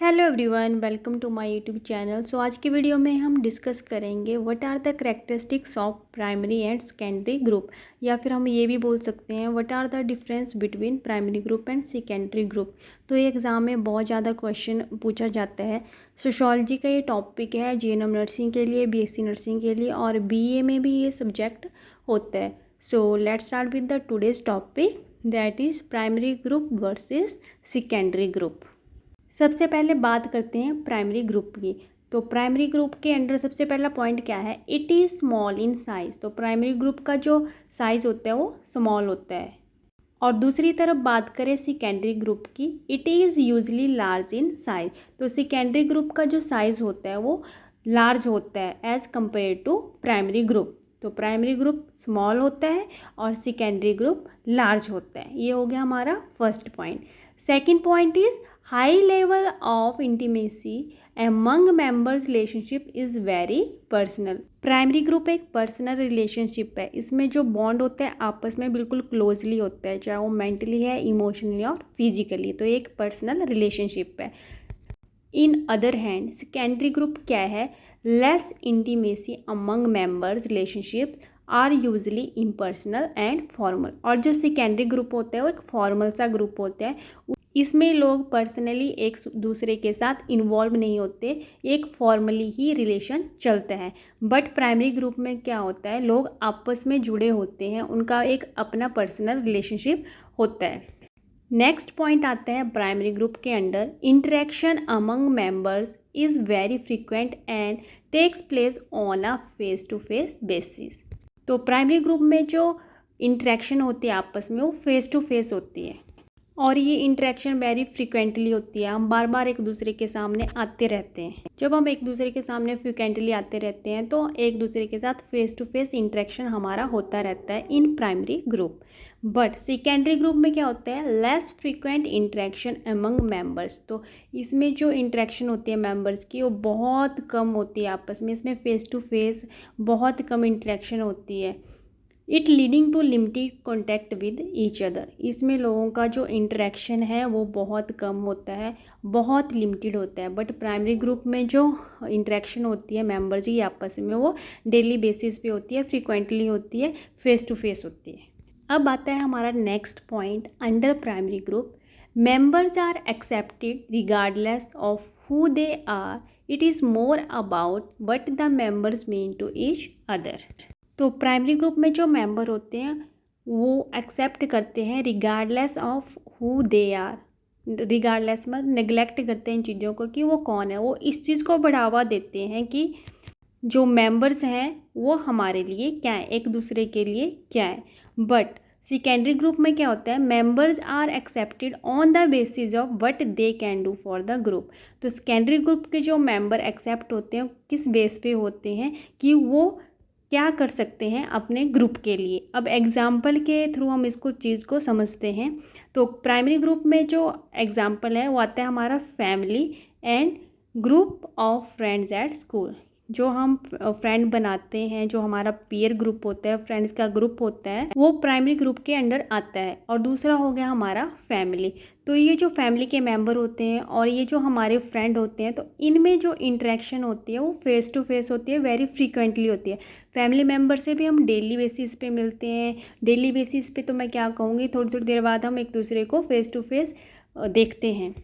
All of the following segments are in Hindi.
Hello everyone, welcome to my YouTube channel. So आज की वीडियो में हम डिस्कस करेंगे what are the characteristics of primary and secondary group, या फिर हम ये भी बोल सकते हैं what are the difference between primary group and secondary group. तो ये एग्ज़ाम में बहुत ज़्यादा क्वेश्चन पूछा जाता है। सोशोलॉजी का ये टॉपिक है जीएनएम नर्सिंग के लिए, बीएससी नर्सिंग के लिए और बीए में भी ये सब्जेक्ट होता है। So let's start with the today's topic, that is primary group versus secondary group. सबसे पहले बात करते हैं प्राइमरी ग्रुप की। तो प्राइमरी ग्रुप के अंडर सबसे पहला पॉइंट क्या है, it is small in size. तो प्राइमरी ग्रुप का जो साइज़ होता है वो स्मॉल होता है। और दूसरी तरफ बात करें सेकेंडरी ग्रुप की, it is usually large in size. तो सेकेंडरी ग्रुप का जो साइज़ होता है वो लार्ज होता है as compare to primary group. तो प्राइमरी ग्रुप स्मॉल होता है और सेकेंडरी ग्रुप लार्ज होता है। ये हो गया हमारा first point. Second point is high level of intimacy among members relationship is very personal. Primary group एक पर्सनल रिलेशनशिप है। इसमें जो बॉन्ड होता है आपस में बिल्कुल क्लोजली होता है, चाहे वो मेंटली है, इमोशनली और फिजिकली। तो एक पर्सनल रिलेशनशिप है। In other hand secondary group क्या है, less intimacy among members relationship are usually impersonal and formal. और जो सेकेंडरी ग्रुप होता है वो एक फॉर्मल सा ग्रुप होता है। इसमें लोग पर्सनली एक दूसरे के साथ इन्वॉल्व नहीं होते, एक फॉर्मली ही रिलेशन चलता है। बट प्राइमरी ग्रुप में क्या होता है, लोग आपस में जुड़े होते हैं, उनका एक अपना पर्सनल रिलेशनशिप होता है। नेक्स्ट पॉइंट आता है प्राइमरी ग्रुप के under, interaction among members is very frequent and takes place on a face to face basis. तो प्राइमरी ग्रुप में जो इंटरेक्शन होती है आपस में वो फेस टू फेस होती है और ये इंटरेक्शन वेरी फ्रिक्वेंटली होती है। हम बार बार एक दूसरे के सामने आते रहते हैं। जब हम एक दूसरे के सामने फ्रिक्वेंटली आते रहते हैं तो एक दूसरे के साथ फेस टू फेस इंटरेक्शन हमारा होता रहता है in primary group. But secondary group में क्या होता है, less frequent interaction among members. तो इसमें जो इंटरेक्शन होती है मेंबर्स की वो बहुत कम होती है आपस में। इसमें फेस टू फेस बहुत कम इंटरेक्शन होती है। It leading to limited contact with each other. इसमें लोगों का जो इंटरेक्शन है वो बहुत कम होता है, बहुत लिमिटेड होता है। बट प्राइमरी ग्रुप में जो इंटरेक्शन होती है मेंबर्स की आपस में वो डेली बेसिस पे होती है, फ्रिक्वेंटली होती है, फेस टू फेस होती है। अब आता है हमारा next point under primary group, members are accepted regardless of who they are. It is more about what the members mean to each other. तो प्राइमरी ग्रुप में जो मेंबर होते हैं वो एक्सेप्ट करते हैं regardless of who they are. Regardless में नेग्लेक्ट करते हैं इन चीज़ों को कि वो कौन है। वो इस चीज़ को बढ़ावा देते हैं कि जो मेंबर्स हैं वो हमारे लिए क्या है, एक दूसरे के लिए क्या है। बट सेकेंडरी ग्रुप में क्या होता है, members are accepted on the basis of what they can do for the group. तो सेकेंडरी ग्रुप के जो मेंबर एक्सेप्ट होते हैं किस बेस पे होते हैं कि वो क्या कर सकते हैं अपने ग्रुप के लिए। अब एग्जाम्पल के थ्रू हम इसको चीज़ को समझते हैं। तो प्राइमरी ग्रुप में जो एग्जाम्पल है वो आता है हमारा family and group of friends at school. जो हम फ्रेंड बनाते हैं, जो हमारा पीयर ग्रुप होता है, फ्रेंड्स का ग्रुप होता है, वो प्राइमरी ग्रुप के अंडर आता है। और दूसरा हो गया हमारा फैमिली। तो ये जो फैमिली के मेंबर होते हैं और ये जो हमारे फ्रेंड होते हैं, तो इनमें जो इंटरेक्शन होती है वो फेस टू फेस होती है, वेरी फ्रीक्वेंटली होती है। फैमिली मेम्बर से भी हम डेली बेसिस पे मिलते हैं। डेली बेसिस पे तो मैं क्या कहूँगी, थोड़ी थोड़ी देर बाद हम एक दूसरे को फेस टू फेस देखते हैं।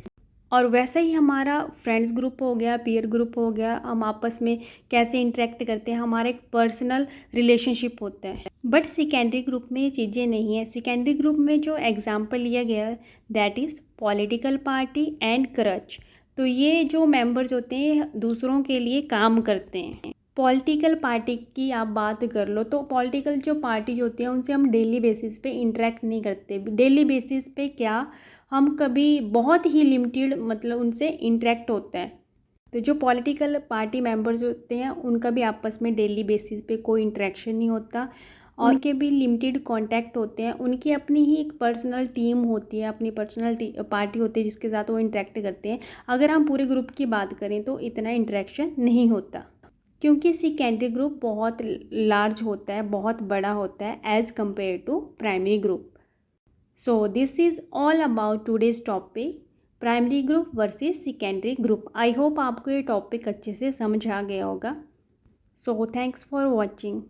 और वैसा ही हमारा फ्रेंड्स ग्रुप हो गया, पीयर ग्रुप हो गया, हम आपस में कैसे इंटरेक्ट करते हैं, हमारा एक पर्सनल रिलेशनशिप होता है। बट सेकेंडरी ग्रुप में ये चीज़ें नहीं है। सेकेंडरी ग्रुप में जो एग्जाम्पल लिया गया है that is political party and church. तो ये जो मेंबर्स होते हैं दूसरों के लिए काम करते हैं। पॉलिटिकल पार्टी की आप बात कर लो तो पॉलिटिकल जो पार्टीज होती हैं उनसे हम डेली बेसिस पे इंटरेक्ट नहीं करते। डेली बेसिस पे क्या, हम कभी बहुत ही लिमिटेड मतलब उनसे इंटरेक्ट होता है। तो जो पॉलिटिकल पार्टी मेंबर्स होते हैं उनका भी आपस में डेली बेसिस पे कोई इंटरेक्शन नहीं होता और उनके भी लिमिटेड कांटेक्ट होते हैं। उनकी अपनी ही एक पर्सनल टीम होती है, अपनी पर्सनल पार्टी होती है जिसके साथ वो इंटरेक्ट करते हैं। अगर हम पूरे ग्रुप की बात करें तो इतना इंटरेक्शन नहीं होता, क्योंकि सेकेंडरी ग्रुप बहुत लार्ज होता है, बहुत बड़ा होता है as compare to primary group. So this is all about today's topic, primary group versus secondary group. I hope आपको ये टॉपिक अच्छे से समझ आ गया होगा। So thanks for watching.